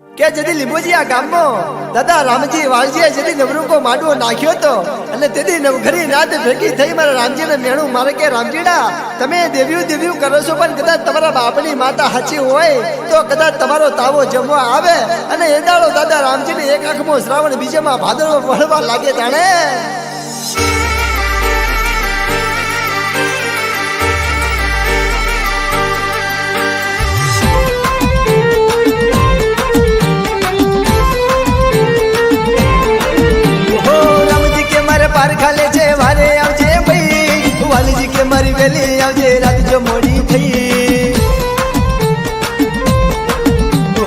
કે જદી લીંબોજીયા ગામમાં દાદા રામજી વાલજીએ જદી નવરૂકો માંડવો નાખ્યો તો અને તેથી નવઘરી રાત ભેગી થઈ મારા રામજીને મેણું મારે કે રામજીડા તમે દેવ્યું કરો છો પણ કદાચ તમારા બાપની માતા હાચી હોય તો કદાચ તમારો તાવો જમવા આવે અને એ દાડો દાદા રામજીને એક આંખમાં શ્રાવણ બીજામાં ભાદરવો વળવા લાગે જાણે पार खाले छे वारे आवजे भई वालीजी के मारी वेली आवजे रात जो मोड़ी थई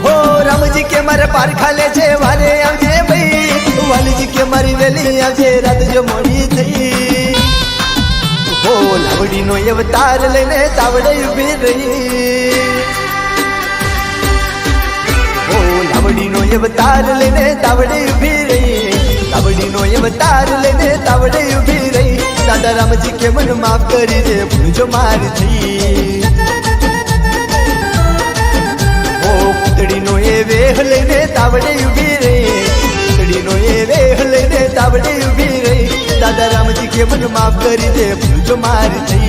हो रामजी के मारे पार खाले छे वारे आवजे भई वालीजी के मारी वेली आवजे रात जो मोड़ी थई हो लावड़ी नो अवतार लेने तावड़े उभी रही हो लावड़ी नो अवतार लेने तावड़े उभी रही तावड़ी नो अवतार लेने तावड़े उभी रही दादा रामजी के मन माफ करी दे भूल जो मार थी ओ पुतड़ी नो ये वेह लेने तावड़े उभी रही पुतड़ी नो ये वेह लेने तावड़े उभी रही दादा रामजी के मन माफ करी दे भूल जो मार थी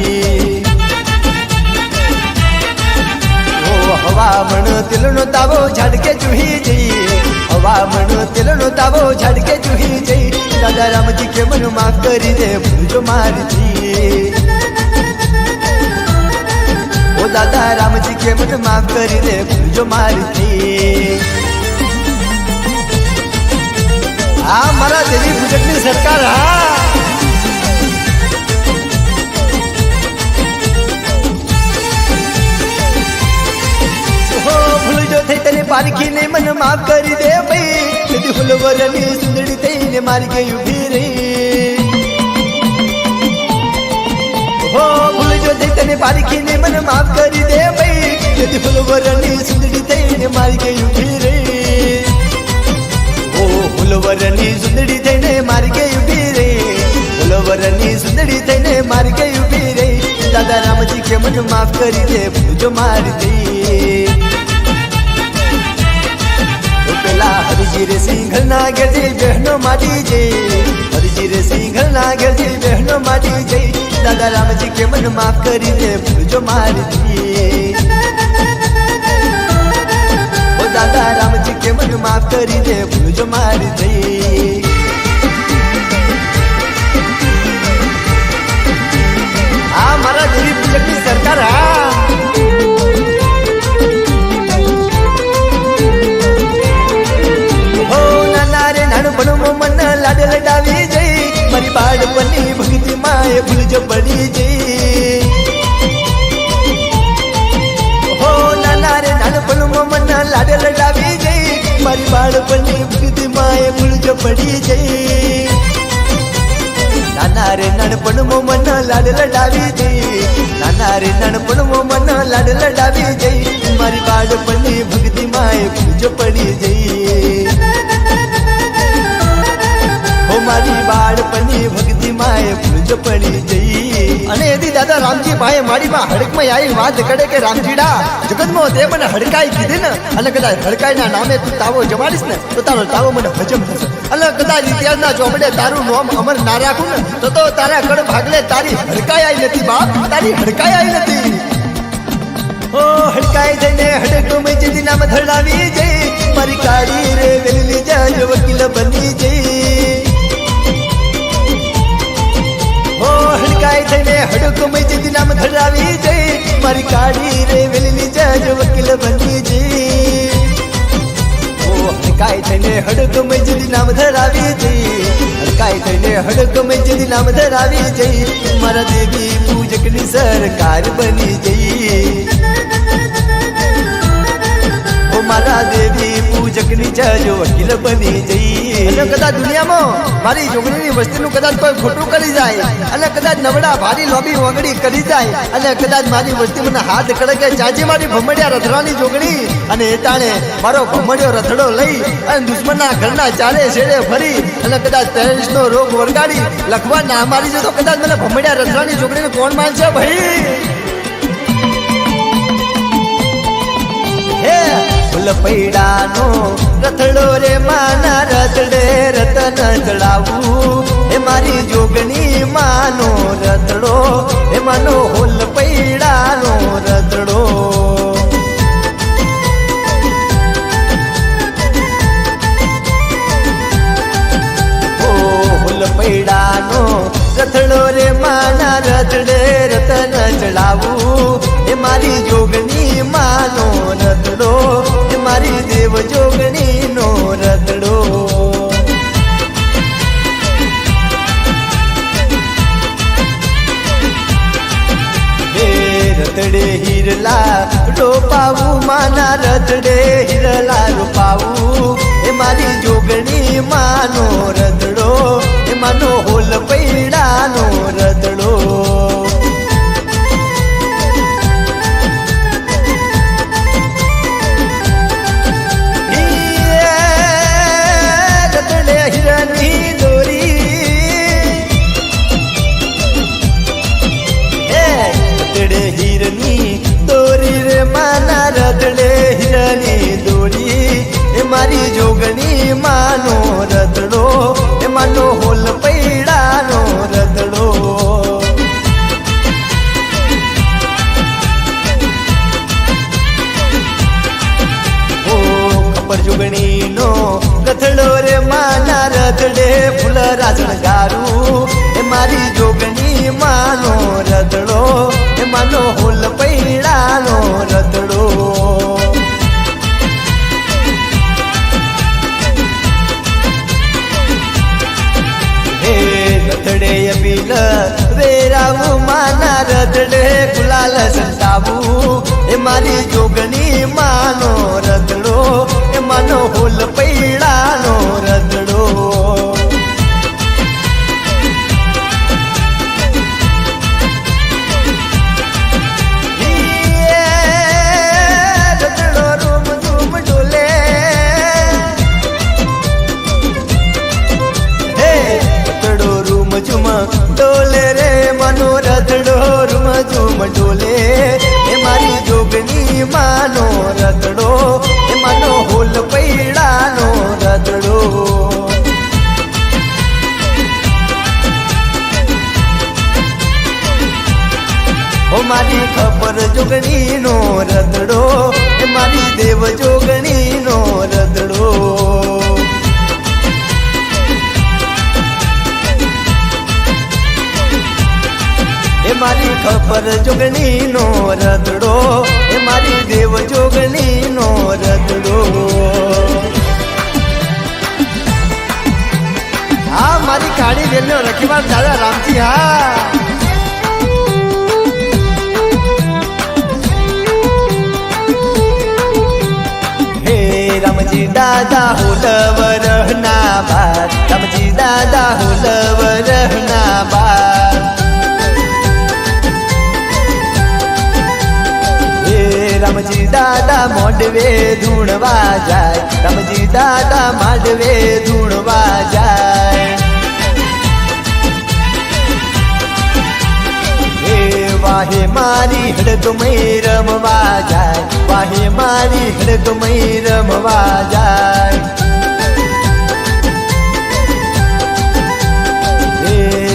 ओ हवा मन तिल नो तावो झाड़ के चूही जी हवा मन तिल नो तावो झाड़ के चूही जी दादा रामजी के मन माफ करी दे भूल जो मारी थी ओ दादा रामजी के मन माफ करी दे भूल जो मारी थी हाँ मारा देवी गुजरात सरकार हाँ भूल जो थे तने पारखी ने मन माफ करी दे भाई यदि फुलवरनी सुंदरी थई ने मारी गई उभी रही हो भूल जो थे तने पारखी ने मन माफ करी दे भाई यदि फुलवरनी सुंदरी थई ने मारी गई उभी रही हो फुलवरनी सुंदरी थई ने मारी गई उभी रही फुलवरनी सुंदरी थई ने मारी गई उभी रही दादा रामजी के मन माफ करी दे भूल जो मारी दी हरिजी रे सिंघल ना गिरजे बहनो माटी जे हरिजी रे सिंघल ना गिरजे बहनो माटी जे दादा रामजी के मन माफ करी दे भूल जो मार दी ओ दादा रामजी के मन माफ करी दे भूल जो मार दी हाँ मारा देवी पूजक की सरकार हाँ मन लाड लडावी जई मारी बाळपणी भक्ती माय भूल जो पड़ी जई हो नाना रे नानपण मन लाड लडावी जई मारी बाळपणी भक्ती माय भूल जो पड़ी जई नाना रे नानपण मन लाड लडावी जई नाना रे नानपण मन लाड लडावी जई मारी बाळपणी भक्ती माय भूल जो पड़ी जई मारी बाळपणी भक्ति माए भूल पड़ी जई अने यदि दादा रामजी भाई मारी में हड़क में आई बात करे के रामजीड़ा जगत में ते मने हड़काई कीधी ने अने कदाच हड़काई ना नामे तू तावो जमाड़ीस ने तो तारो तावो मने हजम थशे अने कदाच इतिहास ना जोमडे तारू नाम अमर ना राखू ने तो तारा कड़ भागले तारी हड़काई आई नथी बाप तारी हड़काई आई नथी ओ हड़काई जने हड़को में जिदी नाम धड़ावी जई मारी काड़ी रे वेली जज वकील बनी जई हड़काई थने हड़को में जिदी नाम धड़ावी जई मारी काड़ी रे वेली जज वकील बनी जई ओ हड़काई थने हड़को में जिदी नाम धड़ावी जई हड़काई थने हड़को में जिदी नाम धड़ावी जई मारा देवी पूजक नी सरकार बनी जई ओ मारा देवी पूजक नी जज वकील बनी जई अने कदाच दुनिया में मारी जोगणी नी वस्ती नु कदाच कोई खोटू करी जाए अने कदाच नवड़ा भारी लोबी वगड़ी करी जाए अने कदाच मारी वस्ती मने हाथ कड़के जाजी मारी भमड़िया रथरानी जोगणी अने एटाणे मारो भमड़ियो रथड़ो लई अने दुश्मनना घरना चाले छेड़े फरी अने कदाच टेरिस नो रोग वरगाड़ी लखवा ना मारी जो तो कदाच मने भमड़िया रथरानी जोगणी ने कोण मानशे भाई हे ફૂલ પૈડાનો રથડો રે માના રથડે રતન ચડાવું એ મારી જોગણી માનો રથડો એ માનો હોલ પૈડાનો રથડો પૈડાનો રથડો રે માના રથડે રતન ચડાવું એ મારી જોગણી માનો રથડો એ મારી દેવ જોગણી નો રથડો રથડે હિરલા રોપાવું માના રથડે હિરલા રોપાવું એ મારી જોગણી માનો રથડો એ માનો હોલ પૈડાનો રથડો રથડે હિરની દોરી રથડે હિરની દોરી રે માના રથડે હિરની દોરી એ મારી જોગણી માનો રથડો એ માનો હોલ પૈડાનો રથડો ઓ ખબર જોગણી નો રથડો રે માના રથડે ફૂલ રાજણ ગારું એ મારી જોગણી માનો રથડો એ માનો હોલ પૈડાનો રથડો રથડે અબીલ વેરાવું માના રથડે ગુલાલ સંતાવું એ મારી જોગણી માનો રથડો એ માનો હોલ પૈડાનો રથડો રથડો રૂમ ધૂમ ડોલે ઝુમ ડોલે રે માનો રથડો રૂમ ઝુમ ડોલે એ મારી જોગણી માનો રથડો એ માનો હોલ પૈડાનો રથડો ઓ મારી ખબર જોગણી નો રથડો એ મારી દેવ જોગણી નો રથડો એ મારી ખબર જોગણી નો રથડો એ મારી દેવ જોગણી નો રથડો હા મારી કાળી વેલ્યો રખીવાલ દાદા રામજી હા હે રામજી દાદા હોલવર ના બાર રામજી દાદા હોલવર ના બાર રામજી દાદા મોડવે ધૂણવા જાય રામજી દાદા માંડવે ધૂણવા જાય હે વાહે મારી હડકમય રમવા જાય વાહે મારી હડકમય રમવા જાય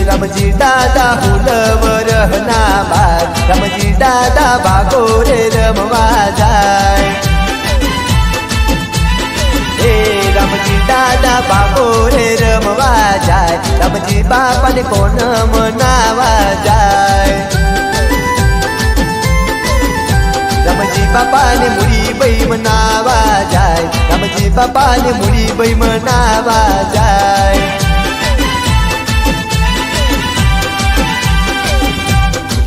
રામજી દાદા હુલવર ના બાર રામજી દાદા ભાગો રે રમવા જાય હે રામજી દાદા ભાગો રે રમવા જાય રામજી બાપાને કોણ મનાવા જાય રામજી બાપાને મુરી બઈ મનાવા જાય રામજી બાપાને મુરી બઈ મનાવા જાય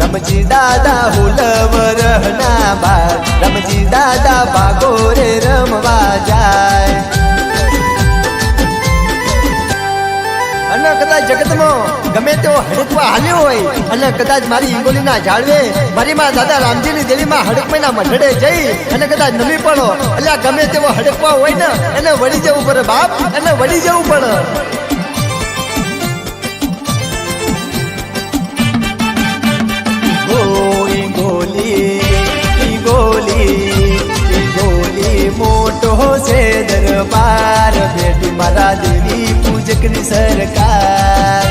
રામજી દાદા હુલવર ના બાર રામજી દાદા ભાગો રે રમવા જાય અને કદાચ જગતમાં ગમે તેવો હડકવા હાલ્યો હોય અને કદાચ મારી ઈંગોલીના ઝાડવે મારી માં દાદા રામજીની દેલીમાં હડકમયના મઢડે જઈ અને કદાચ નમી પડો એટલે ગમે તેવો હડકવા હોય ને એને વળી જવું પડે બાપ એને વળી જવું પડે ગોલી ગોલી ગોલી ગોલી મો મોટો છે દરબાર બેટી મારા દેવી પૂજકની સરકાર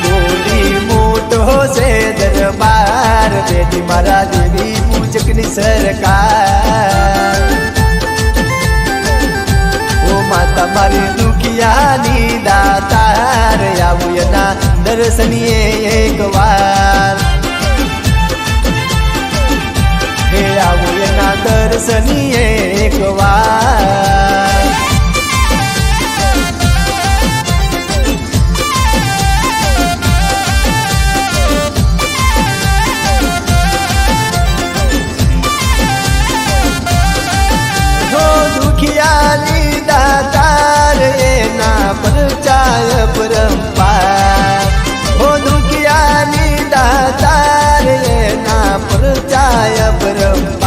ગોરી મોટો છે દરબાર બેટી મારા દેવી પૂજકની સરકાર ઓ માતા મારી દુખિયાની દાતાર આવું એના દર્શનીએ એક વાર હે આવું એના દર્શનીએ એક વાર હો દુખિયાની દાતાર એના પરચાય પરંપાર હો દુખિયાની દાતાર એના પરચાય પરંપાર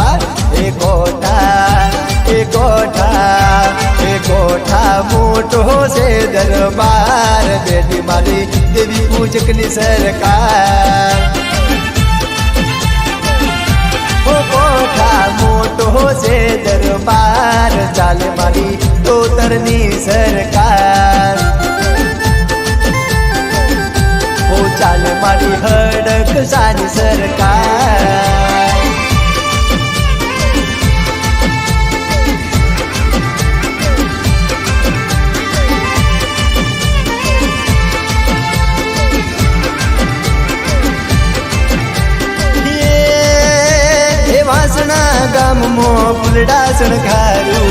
એ કોઠા મોટો છે દરબાર બેટી મારી દેવી પૂજકની સરકાર ઓ કોઠા મોટો છે દરબાર ચાલે મારી તોતરની સરકાર ઓ ચાલે મારી હડક સાની સરકાર વાસણા ગામમાં ફૂલડા શણગારું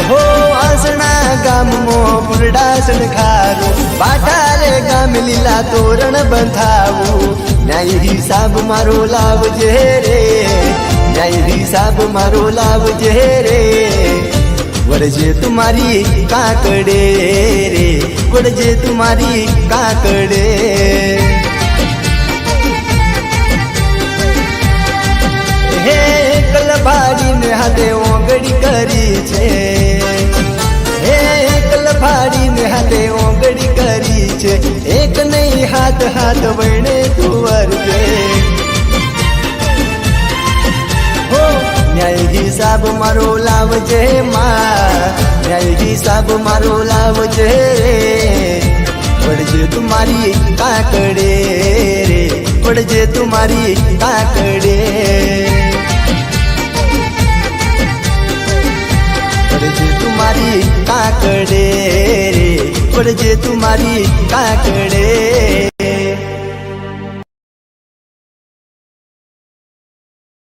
હો વાસણા ગામમાં ફૂલડા શણગારું બાટારે ગામ લીલા તોરણ બંધાવું ન્યાય હિસાબ મારો લાવજે રે ન્યાય હિસાબ મારો લાવજે રે વળજે તુમારી કાકડે રે વળજે તુમારી કાકડે હે એકલ ભાડીને હાથે ઓગળી કરી છે હે એકલ ભાડીને હાથે ઓગળી કરી છે એક નહીં હાથ હાથ વણે તું વરજે હો ન્યાય હિસાબ મારો લાવજે માં ન્યાય હિસાબ મારો લાવજે વળજે તુમારી કાકડે રે વળજે તુમારી કાકડે